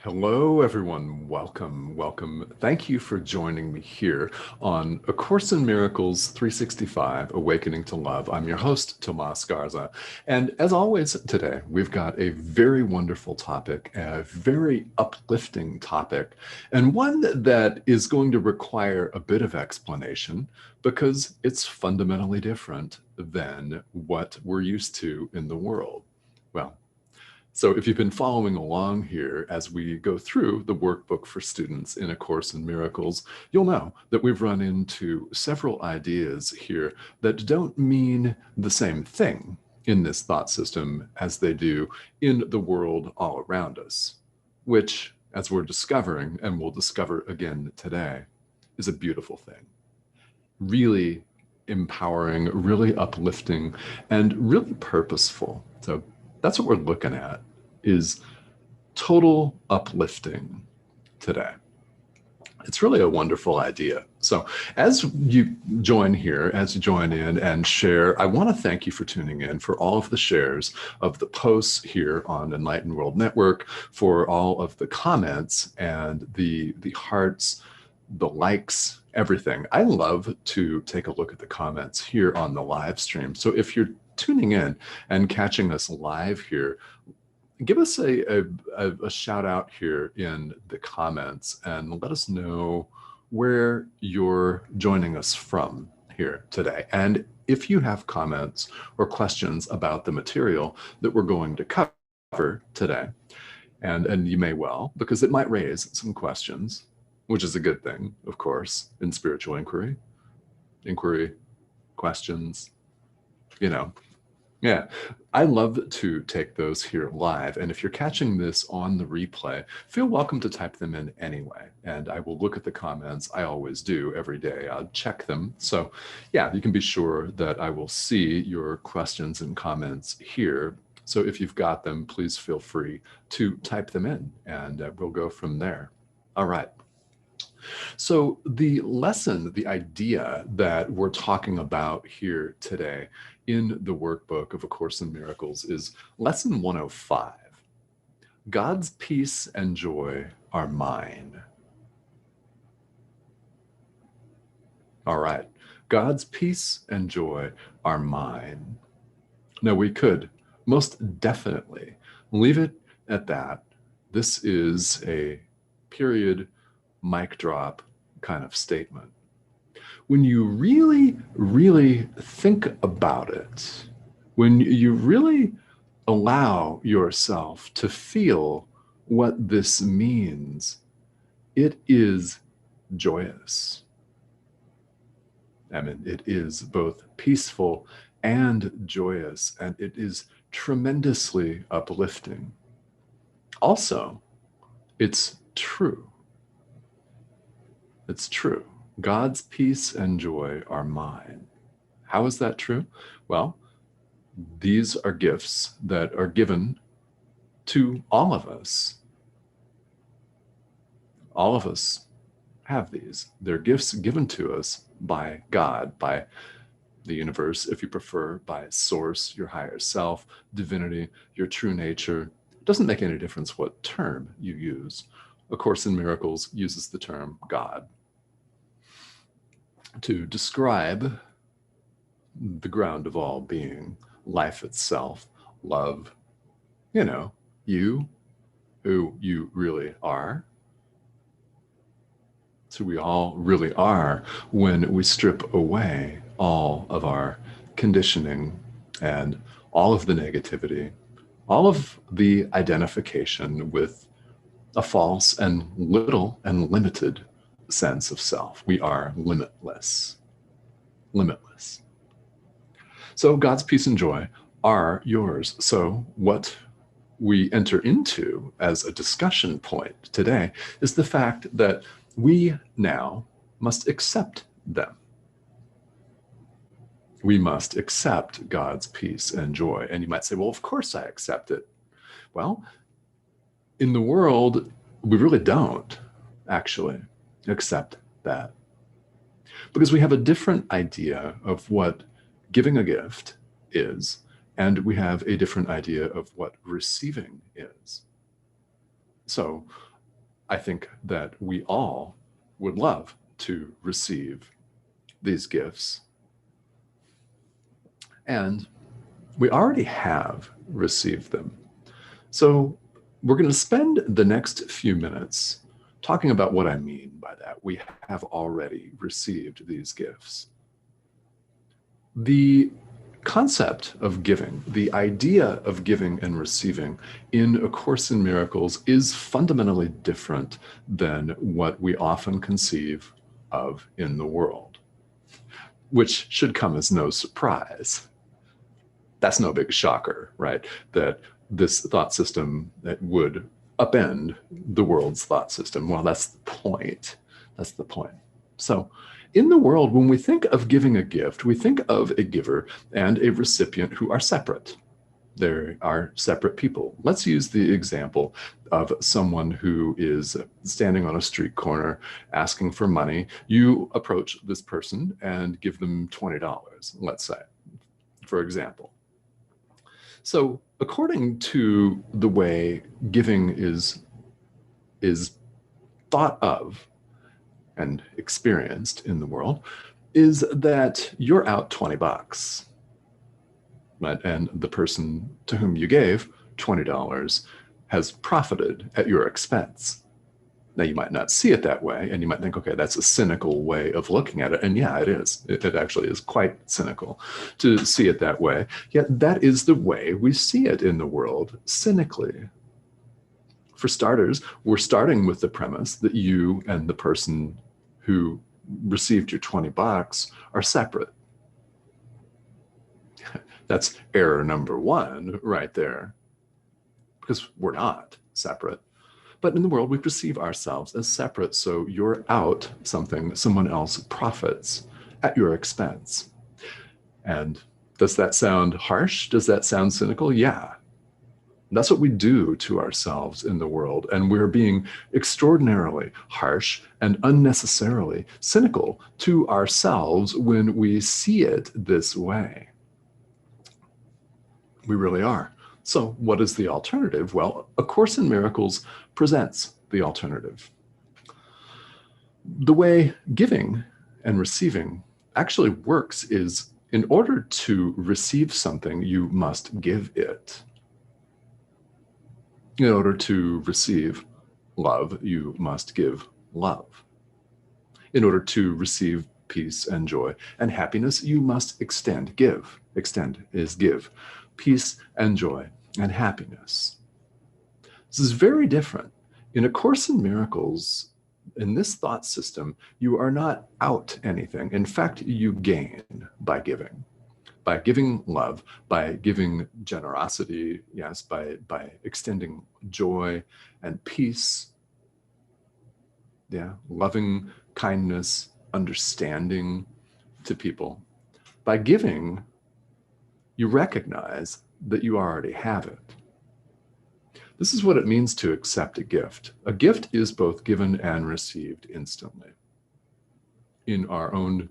Hello, everyone. Welcome, welcome. Thank you for joining me here on A Course in Miracles 365, Awakening to Love. I'm your host, Tomás Garza. And as always, today, we've got a very wonderful topic, a very uplifting topic, and one that is going to require a bit of explanation because it's fundamentally different than what we're used to in the world. Well, so if you've been following along here as we go through the workbook for students in A Course in Miracles, you'll know that we've run into several ideas here that don't mean the same thing in this thought system as they do in the world all around us, which, as we're discovering, and we'll discover again today, is a beautiful thing. Really empowering, really uplifting, and really purposeful. So that's what we're looking at, is total uplifting today. It's really a wonderful idea. So as you join here, as you join in and share, I want to thank you for tuning in, for all of the shares of the posts here on Enlightened World Network, for all of the comments and the hearts, the likes, everything. I love to take a look at the comments here on the live stream. So if you're tuning in and catching us live here, give us a shout out here in the comments and let us know where you're joining us from here today. And if you have comments or questions about the material that we're going to cover today, and you may well, because it might raise some questions, which is a good thing, of course, in spiritual inquiry, questions, Yeah, I love to take those here live. And if you're catching this on the replay, feel welcome to type them in anyway. And I will look at the comments. I always do every day. I'll check them. So yeah, you can be sure that I will see your questions and comments here. So if you've got them, please feel free to type them in and we'll go from there. All right. So the lesson, the idea that we're talking about here today in the workbook of A Course in Miracles is lesson 105. God's peace and joy are mine. All right. God's peace and joy are mine. Now we could most definitely leave it at that. This is a period mic drop kind of statement. When you really, really think about it, when you really allow yourself to feel what this means, it is joyous. I mean, it is both peaceful and joyous, and it is tremendously uplifting. Also, it's true. It's true. God's peace and joy are mine. How is that true? Well, these are gifts that are given to all of us. All of us have these. They're gifts given to us by God, by the universe, if you prefer, by source, your higher self, divinity, your true nature. It doesn't make any difference what term you use. A Course in Miracles uses the term God to describe the ground of all being, life itself, love, you, who you really are. So we all really are when we strip away all of our conditioning and all of the negativity, all of the identification with a false and little and limited sense of self. We are limitless. Limitless. So God's peace and joy are yours. So what we enter into as a discussion point today is the fact that we now must accept them. We must accept God's peace and joy. And you might say, well, of course I accept it. Well, in the world, we really don't actually accept that, because we have a different idea of what giving a gift is, and we have a different idea of what receiving is. So I think that we all would love to receive these gifts. And we already have received them. So we're going to spend the next few minutes talking about what I mean by that. We have already received these gifts. The concept of giving, the idea of giving and receiving in A Course in Miracles is fundamentally different than what we often conceive of in the world, which should come as no surprise. That's no big shocker, right? That this thought system that would upend the world's thought system. Well, that's the point. That's the point. So in the world, when we think of giving a gift, we think of a giver and a recipient who are separate. They are separate people. Let's use the example of someone who is standing on a street corner asking for money. You approach this person and give them $20, let's say, for example. So according to the way giving is thought of and experienced in the world, is that you're out $20, right? And the person to whom you gave $20 has profited at your expense. Now, you might not see it that way, and you might think, okay, that's a cynical way of looking at it. And yeah, it is. It actually is quite cynical to see it that way. Yet that is the way we see it in the world, cynically. For starters, we're starting with the premise that you and the person who received your $20 are separate. That's error number one right there, because we're not separate. But in the world, we perceive ourselves as separate. So you're out something, someone else profits at your expense. And does that sound harsh? Does that sound cynical? Yeah. That's what we do to ourselves in the world. And we're being extraordinarily harsh and unnecessarily cynical to ourselves when we see it this way. We really are. So what is the alternative? Well, A Course in Miracles presents the alternative. The way giving and receiving actually works is, in order to receive something, you must give it. In order to receive love, you must give love. In order to receive peace and joy and happiness, you must extend, give. Extend is give. Peace and joy and happiness. This is very different. In A Course in Miracles, in this thought system, you are not out anything. In fact, you gain by giving. By giving love, by giving generosity, yes, by extending joy and peace, yeah, loving kindness, understanding to people. By giving, you recognize that you already have it. This is what it means to accept a gift. A gift is both given and received instantly. In our own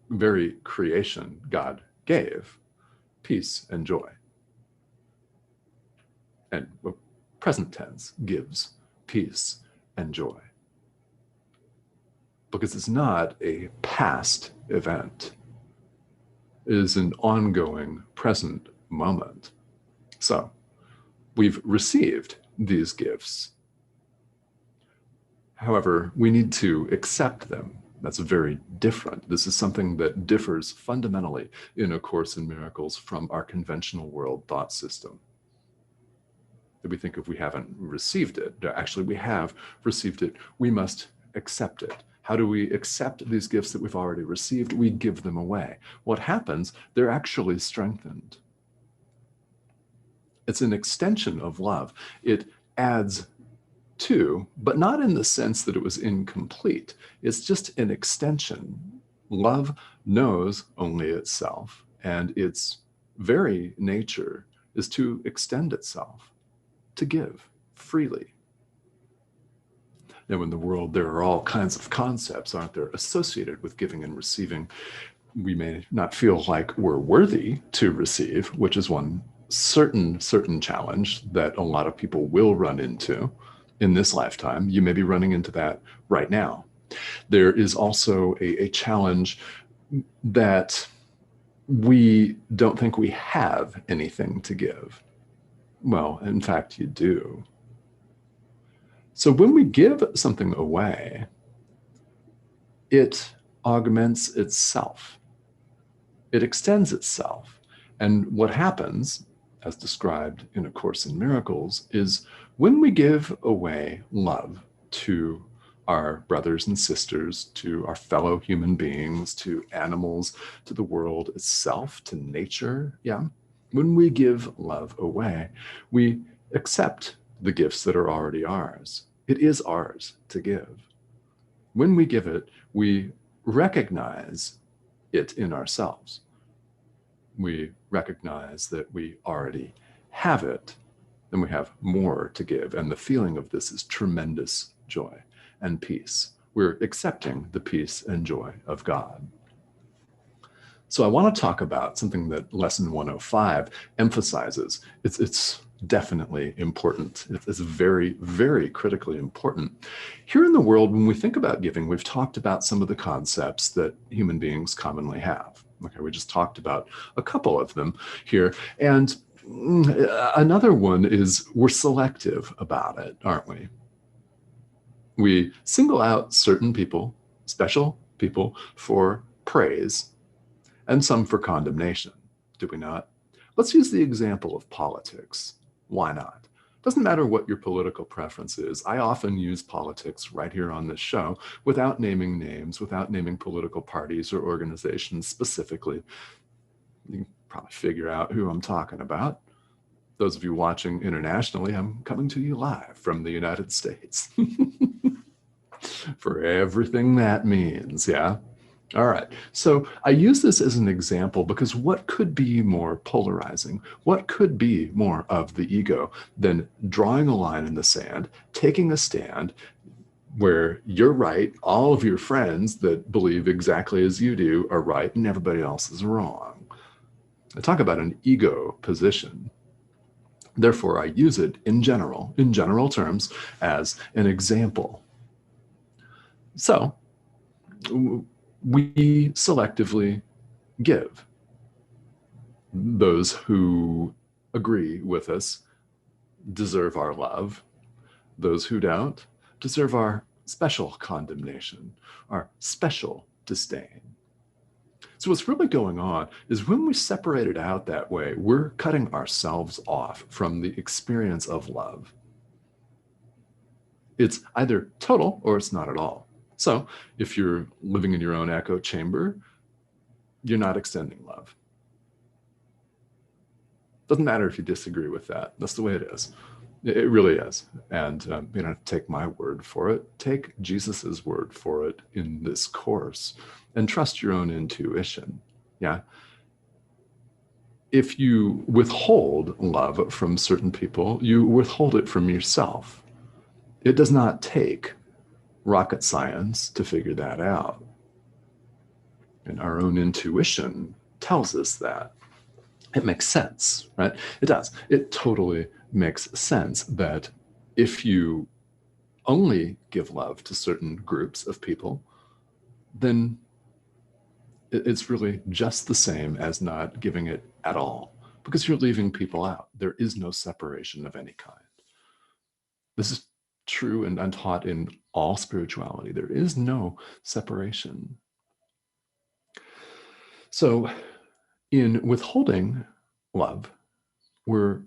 very creation, God gave peace and joy. And present tense gives peace and joy. Because it's not a past event. It is an ongoing present moment. So we've received these gifts. However, we need to accept them. That's very different. This is something that differs fundamentally in A Course in Miracles from our conventional world thought system. That we think if we haven't received it, actually we have received it, we must accept it. How do we accept these gifts that we've already received? We give them away. What happens? They're actually strengthened. It's an extension of love. It adds to, but not in the sense that it was incomplete. It's just an extension. Love knows only itself, and its very nature is to extend itself, to give freely. Now, in the world, there are all kinds of concepts, aren't there, associated with giving and receiving. We may not feel like we're worthy to receive, which is one certain challenge that a lot of people will run into. in this lifetime. You may be running into that right now. There is also a challenge that we don't think we have anything to give. Well, in fact, you do. So when we give something away, it augments itself. It extends itself. And what happens, as described in A Course in Miracles, is when we give away love to our brothers and sisters, to our fellow human beings, to animals, to the world itself, to nature, yeah. When we give love away, we accept the gifts that are already ours. It is ours to give. When we give it, we recognize it in ourselves. We recognize that we already have it, and we have more to give. And the feeling of this is tremendous joy and peace. We're accepting the peace and joy of God. So I want to talk about something that Lesson 105 emphasizes. It's definitely important. It's very, very critically important. Here in the world, when we think about giving, we've talked about some of the concepts that human beings commonly have. Okay, we just talked about a couple of them here. And another one is we're selective about it, aren't we? We single out certain people, special people, for praise, and some for condemnation, do we not? Let's use the example of politics. Why not? Doesn't matter what your political preference is. I often use politics right here on this show without naming names, without naming political parties or organizations specifically. You can probably figure out who I'm talking about. Those of you watching internationally, I'm coming to you live from the United States. For everything that means, yeah? All right, so I use this as an example because what could be more polarizing? What could be more of the ego than drawing a line in the sand, taking a stand where you're right, all of your friends that believe exactly as you do are right, and everybody else is wrong? I talk about an ego position. Therefore, I use it in general terms, as an example. So, we selectively give. Those who agree with us deserve our love. Those who don't deserve our special condemnation, our special disdain. So what's really going on is when we separate it out that way, we're cutting ourselves off from the experience of love. It's either total or it's not at all. So if you're living in your own echo chamber, you're not extending love. Doesn't matter if you disagree with that. That's the way it is. It really is. And you don't have to take my word for it. Take Jesus's word for it in this course and trust your own intuition. Yeah. If you withhold love from certain people, you withhold it from yourself. It does not take rocket science to figure that out. And our own intuition tells us that. It makes sense, right? It does. It totally makes sense that if you only give love to certain groups of people, then it's really just the same as not giving it at all, because you're leaving people out. There is no separation of any kind. This is true and taught in all spirituality. There is no separation. So in withholding love, we're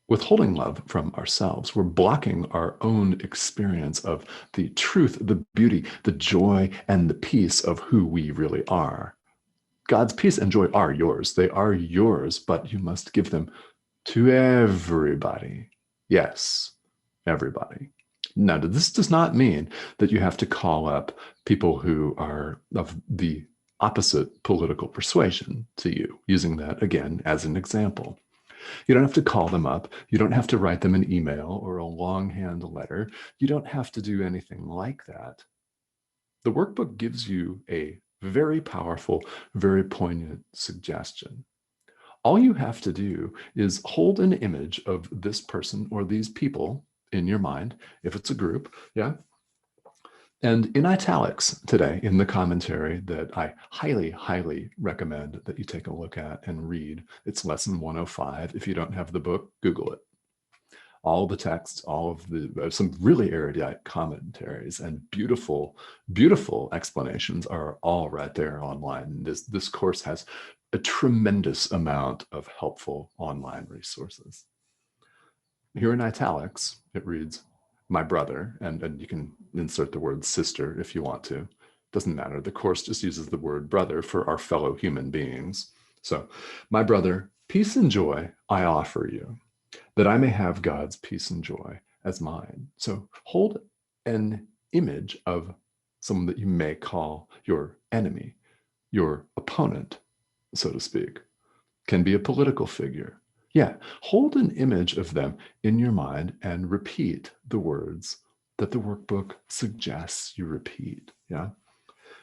withholding love from ourselves. We're blocking our own experience of the truth, the beauty, the joy, and the peace of who we really are. God's peace and joy are yours. They are yours, but you must give them to everybody. Yes, everybody. Now, this does not mean that you have to call up people who are of the opposite political persuasion to you, using that again as an example. You don't have to call them up. You don't have to write them an email or a longhand letter. You don't have to do anything like that. The workbook gives you a very powerful, very poignant suggestion. All you have to do is hold an image of this person or these people in your mind, if it's a group, yeah. And in italics today, in the commentary that I highly, highly recommend that you take a look at and read, it's lesson 105. If you don't have the book, Google it. All the text, all of the, some really erudite commentaries and beautiful, beautiful explanations are all right there online. This course has a tremendous amount of helpful online resources. Here in italics, it reads, my brother, and you can insert the word sister if you want to. Doesn't matter. The course just uses the word brother for our fellow human beings. So, my brother, peace and joy I offer you, that I may have God's peace and joy as mine. So hold an image of someone that you may call your enemy, your opponent, so to speak. Can be a political figure. Yeah, hold an image of them in your mind and repeat the words that the workbook suggests you repeat. Yeah.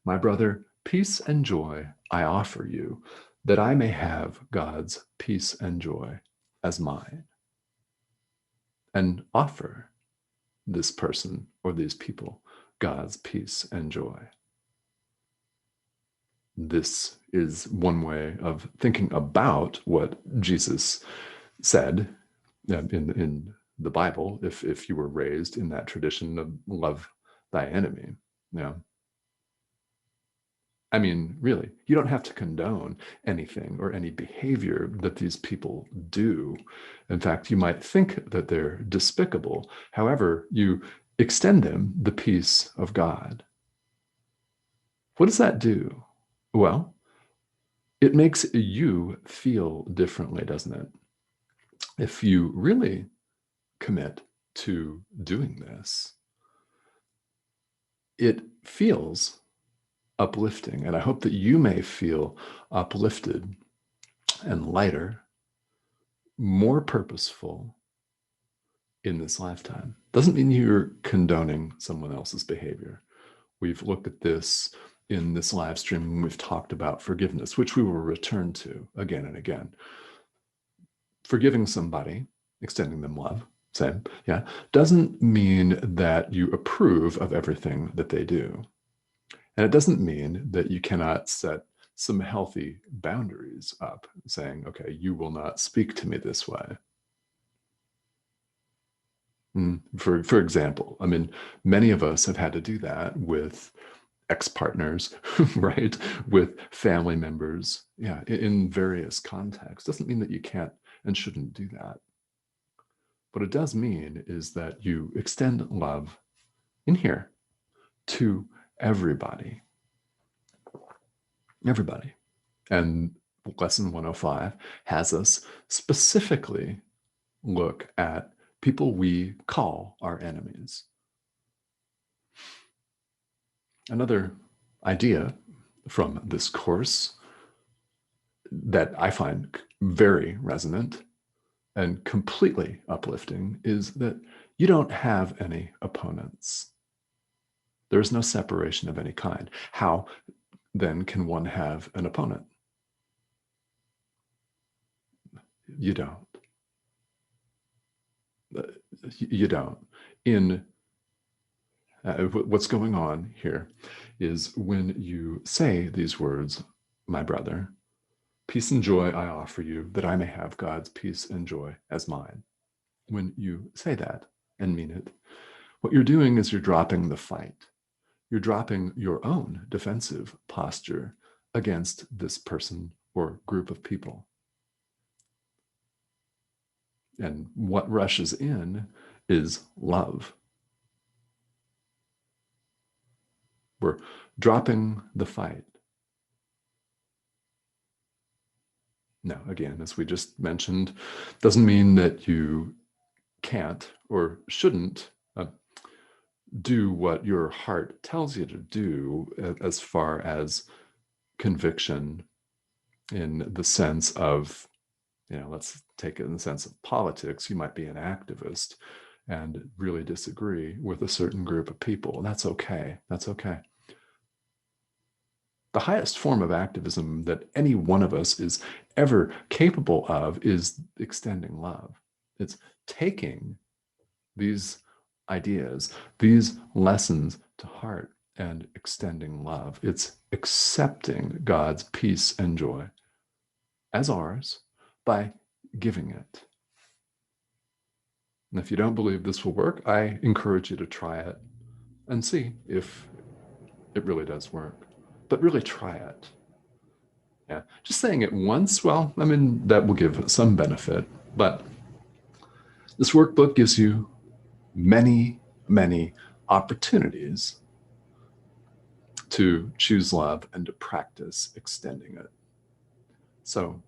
My brother, peace and joy I offer you, that I may have God's peace and joy as mine. And offer this person or these people God's peace and joy. This is one way of thinking about what Jesus said in the Bible, if you were raised in that tradition of love thy enemy. Yeah. I mean, really, you don't have to condone anything or any behavior that these people do. In fact, you might think that they're despicable. However, you extend them the peace of God. What does that do? Well, it makes you feel differently, doesn't it? If you really commit to doing this, it feels uplifting. And I hope that you may feel uplifted and lighter, more purposeful in this lifetime. Doesn't mean you're condoning someone else's behavior. We've looked at this in this live stream when we've talked about forgiveness, which we will return to again and again. Forgiving somebody, extending them love, same, yeah, doesn't mean that you approve of everything that they do. And it doesn't mean that you cannot set some healthy boundaries up, saying, okay, you will not speak to me this way. For example, I mean, many of us have had to do that with ex-partners, right? With family members, yeah, in various contexts. Doesn't mean that you can't and shouldn't do that. What it does mean is that you extend love in here to everybody. Everybody. And lesson 105 has us specifically look at people we call our enemies. Another idea from this course that I find very resonant and completely uplifting is that you don't have any opponents. There's no separation of any kind. How then can one have an opponent? You don't. You don't. What's going on here is when you say these words, my brother, peace and joy I offer you, that I may have God's peace and joy as mine. When you say that and mean it, what you're doing is you're dropping the fight. You're dropping your own defensive posture against this person or group of people. And what rushes in is love. We're dropping the fight. Now, again, as we just mentioned, doesn't mean that you can't or shouldn't do what your heart tells you to do as far as conviction in the sense of, let's take it in the sense of politics. You might be an activist and really disagree with a certain group of people. That's okay. That's okay. The highest form of activism that any one of us is ever capable of is extending love. It's taking these ideas, these lessons to heart and extending love. It's accepting God's peace and joy as ours by giving it. And if you don't believe this will work, I encourage you to try it and see if it really does work. But really try it. Yeah, just saying it once, well, I mean, that will give some benefit. But this workbook gives you many, many opportunities to choose love and to practice extending it. So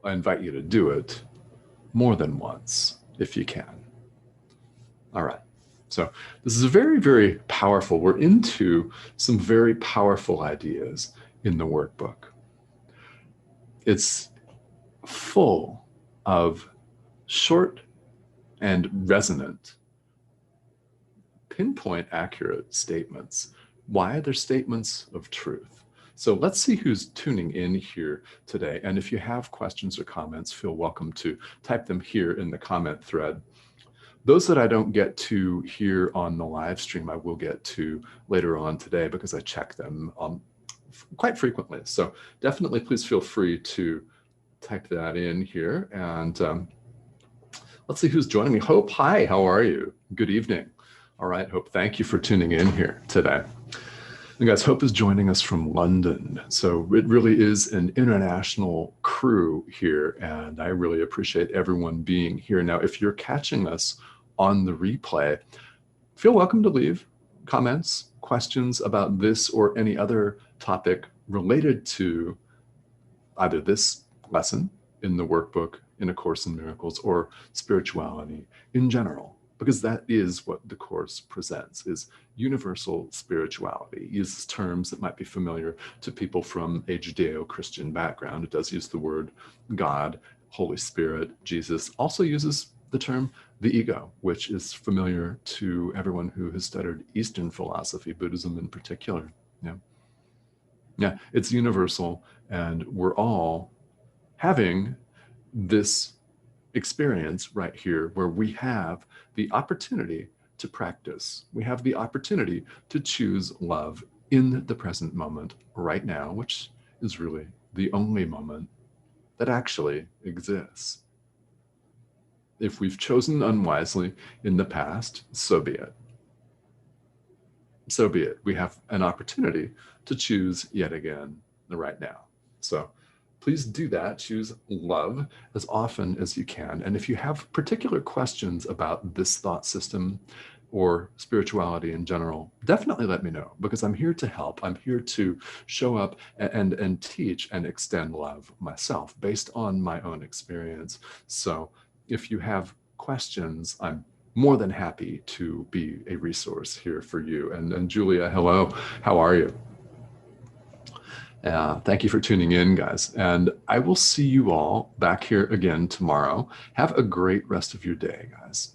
I invite you to do it more than once if you can. All right. So this is a very, very powerful, we're into some very powerful ideas in the workbook. It's full of short and resonant, pinpoint accurate statements. Why? They're statements of truth. So let's see who's tuning in here today. And if you have questions or comments, feel welcome to type them here in the comment thread. Those that I don't get to here on the live stream, I will get to later on today because I check them quite frequently. So definitely please feel free to type that in here. And let's see who's joining me. Hope, hi, how are you? Good evening. All right, Hope, thank you for tuning in here today. And guys, Hope is joining us from London. So it really is an international crew here, and I really appreciate everyone being here. Now, if you're catching us on the replay, feel welcome to leave comments, questions about this or any other topic related to either this lesson in the workbook, in A Course in Miracles, or spirituality in general, because that is what the Course presents, is universal spirituality. It uses terms that might be familiar to people from a Judeo-Christian background. It does use the word God, Holy Spirit, Jesus. Also uses the term the ego, which is familiar to everyone who has studied Eastern philosophy, Buddhism in particular. Yeah, it's universal, and we're all having this experience right here where we have the opportunity to practice. We have the opportunity to choose love in the present moment right now, which is really the only moment that actually exists. If we've chosen unwisely in the past, so be it. So be it. We have an opportunity to choose yet again right now. So please do that. Choose love as often as you can. And if you have particular questions about this thought system or spirituality in general, definitely let me know, because I'm here to help. I'm here to show up and teach and extend love myself based on my own experience. So if you have questions, I'm more than happy to be a resource here for you. And Julia, hello, how are you? Thank you for tuning in, guys. And I will see you all back here again tomorrow. Have a great rest of your day, guys.